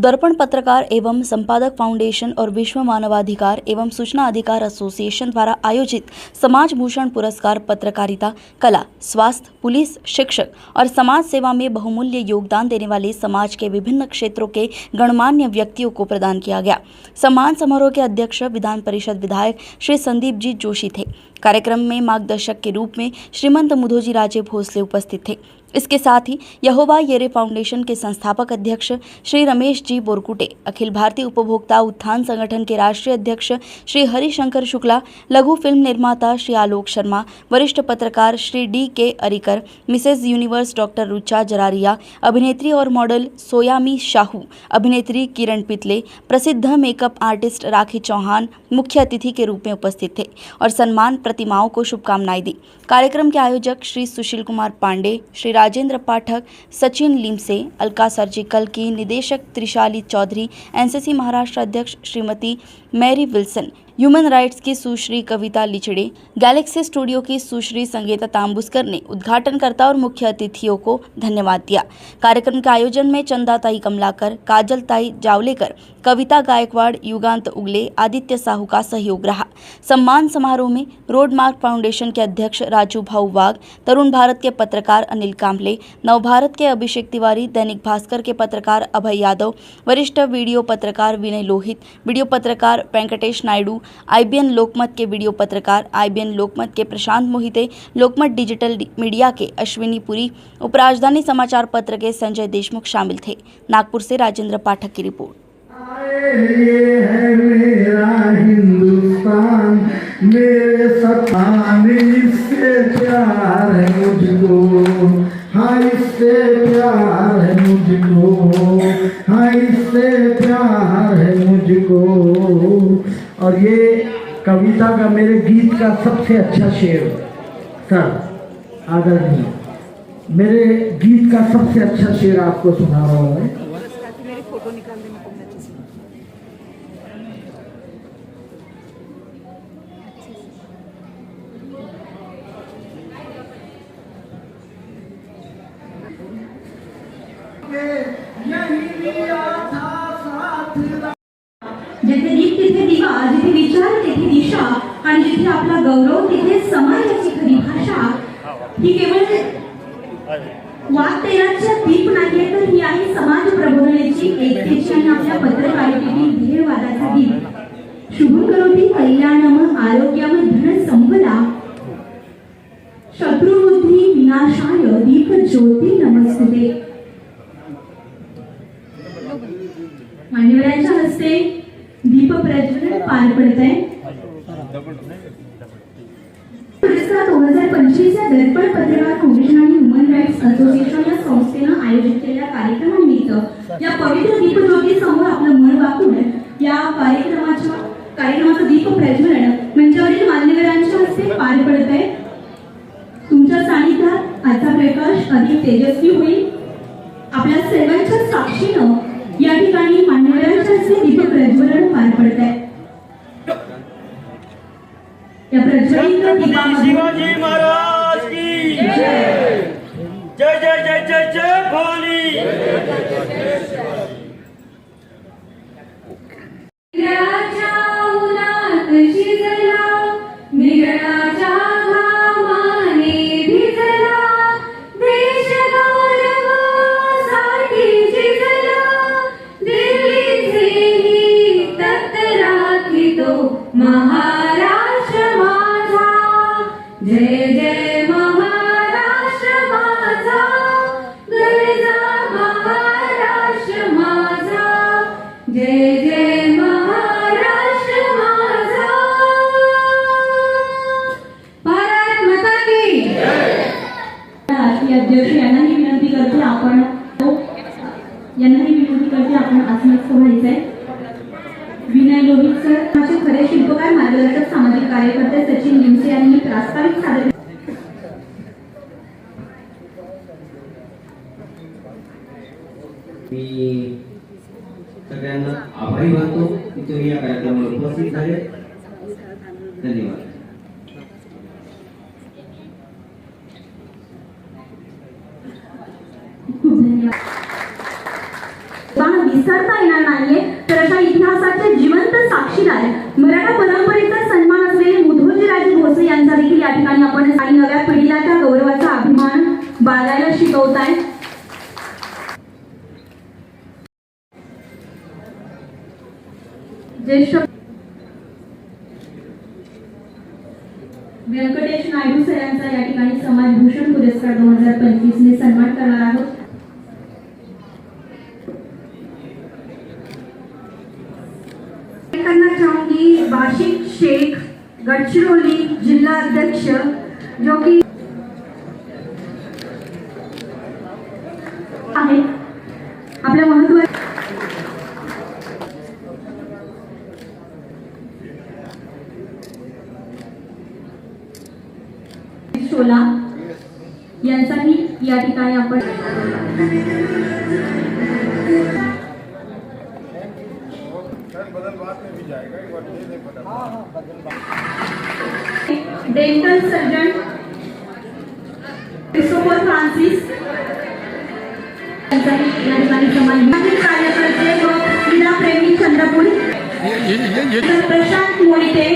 दर्पण पत्रकार एवं संपादक फाउंडेशन और विश्व मानवाधिकार एवं सूचना अधिकार एसोसिएशन द्वारा आयोजित समाज भूषण पुरस्कार पत्रकारिता, कला, स्वास्थ्य, पुलिस, शिक्षक और समाज सेवा में बहुमूल्य योगदान देने वाले समाज के विभिन्न क्षेत्रों के गणमान्य व्यक्तियों को प्रदान किया गया। सम्मान समारोह के अध्यक्ष विधान परिषद विधायक श्री संदीप जी जोशी थे। कार्यक्रम में मार्गदर्शक के रूप में श्रीमंत मुधोजी राजे भोसले उपस्थित थे। इसके साथ ही यहोवा येरे फाउंडेशन के संस्थापक अध्यक्ष श्री रमेश जी बोरकुटे, अखिल भारतीय उपभोक्ता उत्थान संगठन के राष्ट्रीय अध्यक्ष श्री हरिशंकर शुक्ला, लघु फिल्म निर्माता श्री आलोक शर्मा, वरिष्ठ पत्रकार Shri D K. Arikar, Mrs universe doctor Rucha Jararia, अभिनेत्री और मॉडल सोयामी शाहू, अभिनेत्री किरण पितले, प्रसिद्ध मेकअप आर्टिस्ट राखी चौहान मुख्य अतिथि के रूप में उपस्थित थे और सम्मान प्रतिमाओं को शुभकामनाएं दी। कार्यक्रम के आयोजक श्री सुशील कुमार पांडे, श्री राजेंद्र पाठक, सचिन लिमसे, अलका सर्जिकल की निदेशक त्रिशाली चौधरी, एनसीसी महाराष्ट्र अध्यक्ष श्रीमती मैरी विल्सन, ह्यूमन राइट्स की सुश्री कविता लिचड़े, गैलेक्सी स्टूडियो की सुश्री संगीता तांबुस्कर ने उद्घाटनकर्ता और मुख्य अतिथियों को धन्यवाद दिया। कार्यक्रम के आयोजन में चंदाताई कमलाकर, काजलताई जावलेकर, कविता गायकवाड़, युगांत उगले, आदित्य साहू का सहयोग रहा। सम्मान समारोह में रोड मार्क फाउंडेशन के अध्यक्ष राजू भाऊ वाघ, तरुण भारत के पत्रकार अनिल कांबले, नवभारत के अभिषेक तिवारी, दैनिक भास्कर के पत्रकार अभय यादव, वरिष्ठ वीडियो पत्रकार विनय लोहित, वीडियो पत्रकार वेंकटेश नायडू, आईबीएन लोकमत के वीडियो पत्रकार आईबीएन लोकमत के प्रशांत मोहिते, लोकमत डिजिटल मीडिया के अश्विनी पुरी, उपराजधानी समाचार पत्र के संजय देशमुख शामिल थे। नागपुर से राजेंद्र पाठक की रिपोर्ट। ये है मेरा हिंदुस्तान, मेरे सतान, इससे प्यार है मुझको, हाँ इससे प्यार है मुझको, हाँ इससे प्यार है मुझको। और ये कविता का, मेरे गीत का सबसे अच्छा शेर सर आदरणीय, मेरे गीत का सबसे अच्छा शेर आपको सुना रहा हूँ। जिथे दीप तिथे दिवा, जिथे विचार तिथे दिशा, आणि जिथे आपला गौरव तिथे समाजाची खरी भाषा। ही केवळ वाक्तेराच्या दीप नाहीये, तर ही आहे समाज प्रबोधनाची, एकतेची आणि आपल्या पत्रकारितेतील ध्येयवादाचा दीप। शुभं करोति कल्याणम आरोग्यम धन संपदा, शत्रुबुद्धी विनाशाय दीप ज्योती नमस्ते। मान्यवरांच्या हस्ते दीप प्रज्वलन पार पडतंय। पुरस्कार 2025 या दर्पण पत्रकार फाउंडेशन आणि ह्यूमन राइट्स असोसिएशन या संस्थेनं आयोजित केलेल्या कार्यक्रमानिमित्त या पवित्र दीपज्योती समोर आपलं मन वाकून या कार्यक्रमाचं दीप प्रज्वलन मंचावरील मान्यवरांच्या हस्ते पार पडतंय। तुमच्या सानिध्यात आजचा प्रकाश अधिक तेजस्वी होईल। आपल्या सर्वांच्या साक्षीनं या ठिकाणी मान्यवरांच्या हस्ते दीप प्रज्वलन पार पडत आहे। या प्रज्वलित दीपामध्ये शिवाजी महाराज की जय जय जय जय जय जय भोली। निगळाच्या उन्हात शिजला, निगळाच्या घामाने भिजला, देश गौरवासाठी झिजला, दिल्लीचेही तख्त राखितो महाराष्ट्र माझा, जय जय महाराष्ट्र माझा, गरजा महाराष्ट्र माझा, जय जय महाराष्ट्र माझा। भारत माता की जय। अध्यक्ष यांनाही विनंती करते आपण आसनस्थ व्हायचंय। विनय लोहित सर माझे खरे शिल्पकार, मार्गदर्शक, सामाजिक कार्यकर्ते सचिन लिमसे यांनी प्रास्ताविक सादर। मी सगळ्यांना आभारी मानतो की तुम्ही या कार्यक्रमाला उपस्थित झाले। धन्यवाद। खूप धन्यवाद। विसरता येणार नाहीये. तर अशा इतिहासाचे जिवंत साक्षीदार मराठा परंपरेचा सन्मान असलेले मुधोजीराजे भोसले यांचा देखील या ठिकाणी आपण आणि नव्या पिढीला त्या गौरवाचा अभिमान बाळगायला शिकवताय. ज्येष्ठ व्यंकटेश नायडू सर यांचा या ठिकाणी समाजभूषण पुरस्कार 2025 ने सन्मान करणार आहोत. करना चाहूंगी बाशिक शेख गडचिरोली जिला अध्यक्ष जो कि आहे आपल्या महत्व शोला यांचाही या ठिकाणी आपण डेंटल सर्जन क्रिस्टोफर फ्रांसिस यांचाही या ठिकाणी सन्मान कार्यकर्ते व क्रीडा प्रेमी चंद्रपूर प्रशांत मोहिते